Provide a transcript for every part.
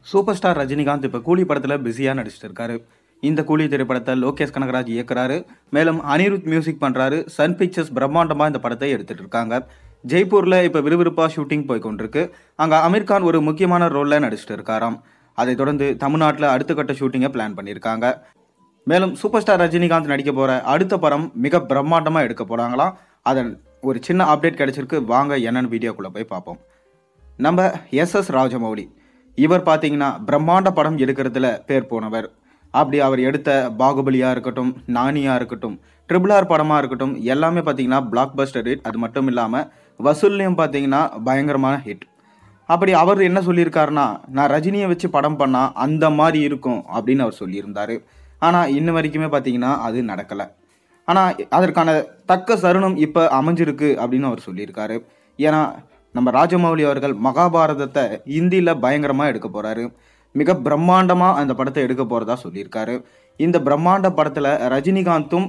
Super star Rajinikanth இப்போ கூலி படத்தில் பிஸியாக நடிச்சிட்டு இருக்காரு. இந்த கூலி திரைப்படத்தை லோகேஷ் கனகராஜ் இயக்குறாரு. மேலும் அனிருத் மியூசிக் பண்ணுறாரு. சன் பிக்சர்ஸ் பிரம்மாண்டமாக இந்த படத்தை எடுத்துட்டு இருக்காங்க. ஜெய்ப்பூரில் இப்போ விறுவிறுப்பாக ஷூட்டிங் போய் கொண்டிருக்கு. அங்கே அமீர் கான் ஒரு முக்கியமான ரோலில் நடிச்சிட்டு இருக்காராம். அதைத் தொடர்ந்து தமிழ்நாட்டில் அடுத்த கட்ட ஷூட்டிங்கை பிளான் பண்ணியிருக்காங்க. மேலும் சூப்பர் ஸ்டார் ரஜினிகாந்த் நடிக்க போகிற அடுத்த படம் மிக பிரம்மாண்டமாக எடுக்க போகிறாங்களாம். அதன் ஒரு சின்ன அப்டேட் கிடைச்சிருக்கு. வாங்க என்னென்னு வீடியோக்குள்ளே போய் பார்ப்போம். நம்ம எஸ் ராஜமௌலி இவர் பார்த்தீங்கன்னா பிரம்மாண்ட படம் எடுக்கிறதுல பேர் போனவர். அப்படி அவர் எடுத்த பாகுபலியாக இருக்கட்டும், நானியாக இருக்கட்டும், RRR படமாக இருக்கட்டும், எல்லாமே பார்த்தீங்கன்னா பிளாக் பஸ்டர் ஹிட். அது மட்டும் இல்லாமல் வசூல்லையும் பார்த்தீங்கன்னா பயங்கரமான ஹிட். அப்படி அவர் என்ன சொல்லியிருக்காருன்னா, நான் ரஜினியை வச்சு படம் பண்ணால் அந்த மாதிரி இருக்கும் அப்படின்னு அவர் சொல்லியிருந்தார். ஆனால் இன்ன வரைக்குமே பார்த்தீங்கன்னா அது நடக்கலை. ஆனால் அதற்கான தக்க தருணம் இப்போ அமைஞ்சிருக்கு அப்படின்னு அவர் சொல்லியிருக்காரு. ஏன்னா நம்ம ராஜமௌலி அவர்கள் மகாபாரதத்தை ஹிந்தியில் பயங்கரமாக எடுக்க போகிறாரு. மிக பிரம்மாண்டமாக அந்த படத்தை எடுக்க போகிறதா சொல்லியிருக்காரு. இந்த பிரம்மாண்ட படத்தில் ரஜினிகாந்தும்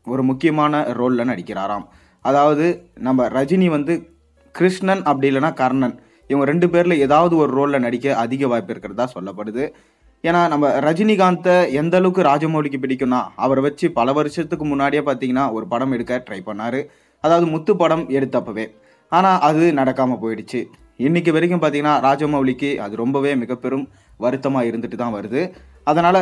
ஒரு முக்கியமான ரோலில் நடிக்கிறாராம். அதாவது நம்ம ரஜினி வந்து கிருஷ்ணன் அப்படி இல்லைனா கர்ணன், இவங்க 2 பேரில் ஏதாவது ஒரு ரோலில் நடிக்க அதிக வாய்ப்பு இருக்கிறதா சொல்லப்படுது. ஏன்னா நம்ம ரஜினிகாந்தை எந்த அளவுக்கு ராஜமௌலிக்கு பிடிக்கும்னா, அவரை வச்சு பல வருஷத்துக்கு முன்னாடியே பார்த்தீங்கன்னா ஒரு படம் எடுக்க ட்ரை பண்ணார். அதாவது முத்து படம் எடுத்தப்பவே. ஆனால் அது நடக்காமல் போயிடுச்சு. இன்றைக்கி வரைக்கும் பார்த்தீங்கன்னா ராஜமௌலிக்கு அது ரொம்பவே மிக பெரும் வருத்தமாக இருந்துட்டு தான் வருது. அதனால்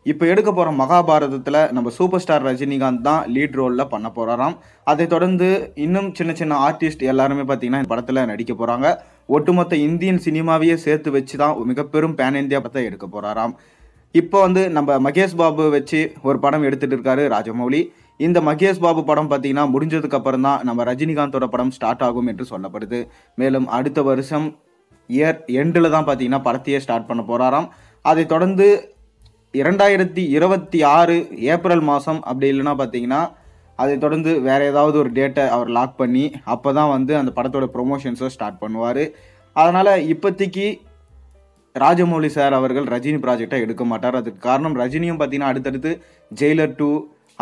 இப்போ எடுக்க போகிற மகாபாரதத்தில் நம்ம சூப்பர் ஸ்டார் ரஜினிகாந்த் தான் லீட் ரோலில் பண்ண போகிறாராம். அதை தொடர்ந்து இன்னும் சின்ன சின்ன ஆர்டிஸ்ட் எல்லாருமே பார்த்தீங்கன்னா இந்த படத்தில் நடிக்க போகிறாங்க. ஒட்டுமொத்த இந்தியன் சினிமாவையே சேர்த்து வச்சு தான் மிக பெரும் பேன் இந்தியா படத்தை எடுக்க போகிறாராம். இப்போ வந்து நம்ம மகேஷ் பாபு வச்சு ஒரு படம் எடுத்துகிட்டு இருக்காரு ராஜமௌலி. இந்த மகேஷ் பாபு படம் பார்த்தீங்கன்னா முடிஞ்சதுக்கு அப்புறம் தான் நம்ம ரஜினிகாந்தோட படம் ஸ்டார்ட் ஆகும் என்று சொல்லப்படுது. மேலும் அடுத்த வருஷம் இயர் எண்டில் தான் பார்த்தீங்கன்னா படத்தையே ஸ்டார்ட் பண்ண போகிறாராம். அதை தொடர்ந்து 2026 ஏப்ரல் மாதம் அப்படி இல்லைன்னா பார்த்தீங்கன்னா அதை தொடர்ந்து வேறு ஏதாவது ஒரு டேட்டை அவர் லாக் பண்ணி அப்போ தான் வந்து அந்த படத்தோட ப்ரொமோஷன்ஸை ஸ்டார்ட் பண்ணுவார். அதனால் இப்போதைக்கு ராஜமௌலி சார் அவர்கள் ரஜினி ப்ராஜெக்டை எடுக்க மாட்டார். அதுக்கு காரணம் ரஜினியும் பார்த்தீங்கன்னா அடுத்தடுத்து ஜெயிலர் 2,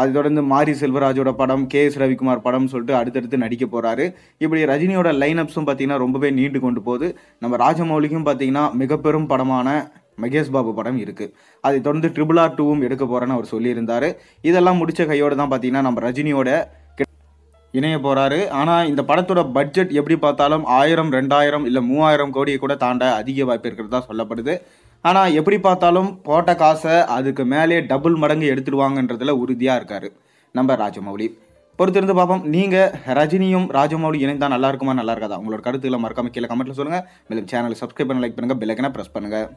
அதை தொடர்ந்து மாரி செல்வராஜோட படம், KS ரவிக்குமார் படம் சொல்லிட்டு அடுத்தடுத்து நடிக்க போகிறாரு. இப்படி ரஜினியோட லைனப்ஸும் பார்த்தீங்கன்னா ரொம்பவே நீண்டு கொண்டு போகுது. நம்ம ராஜமௌலிக்கும் பார்த்தீங்கன்னா மிக பெரும் படமான மகேஷ் பாபு படம் இருக்குது. அதை தொடர்ந்து RRR 2வும் எடுக்க போகிறேன்னு அவர் சொல்லியிருந்தார். இதெல்லாம் முடித்த கையோடு தான் பார்த்தீங்கன்னா நம்ம ரஜினியோட இணைய போகிறாரு. ஆனால் இந்த படத்தோட பட்ஜெட் எப்படி பார்த்தாலும் 1000, 2000 இல்லை 3000 கோடியை கூட தாண்ட அதிக வாய்ப்பு இருக்கிறதா சொல்லப்படுது. ஆனால் எப்படி பார்த்தாலும் போட்ட காசை அதுக்கு மேலே டபுள் மடங்கு எடுத்துடுவாங்கன்றதுல உறுதியாக இருக்கார் நம்ம ராஜமௌலி. பொறுத்திருந்து பார்ப்போம். நீங்கள் ரஜினியும் ராஜமௌலி இணைந்தால் நல்லா இருக்குமா நல்லா இருக்காதா? உங்களோட கருத்துக்களை மறக்காம கீழே கமெண்ட்டில் சொல்லுங்கள். மேலும் சேனலை சப்ஸ்கிரைப் பண்ண, லைக் பண்ணுங்கள், பெல் ஐக்கனை ப்ரெஸ் பண்ணுங்கள்.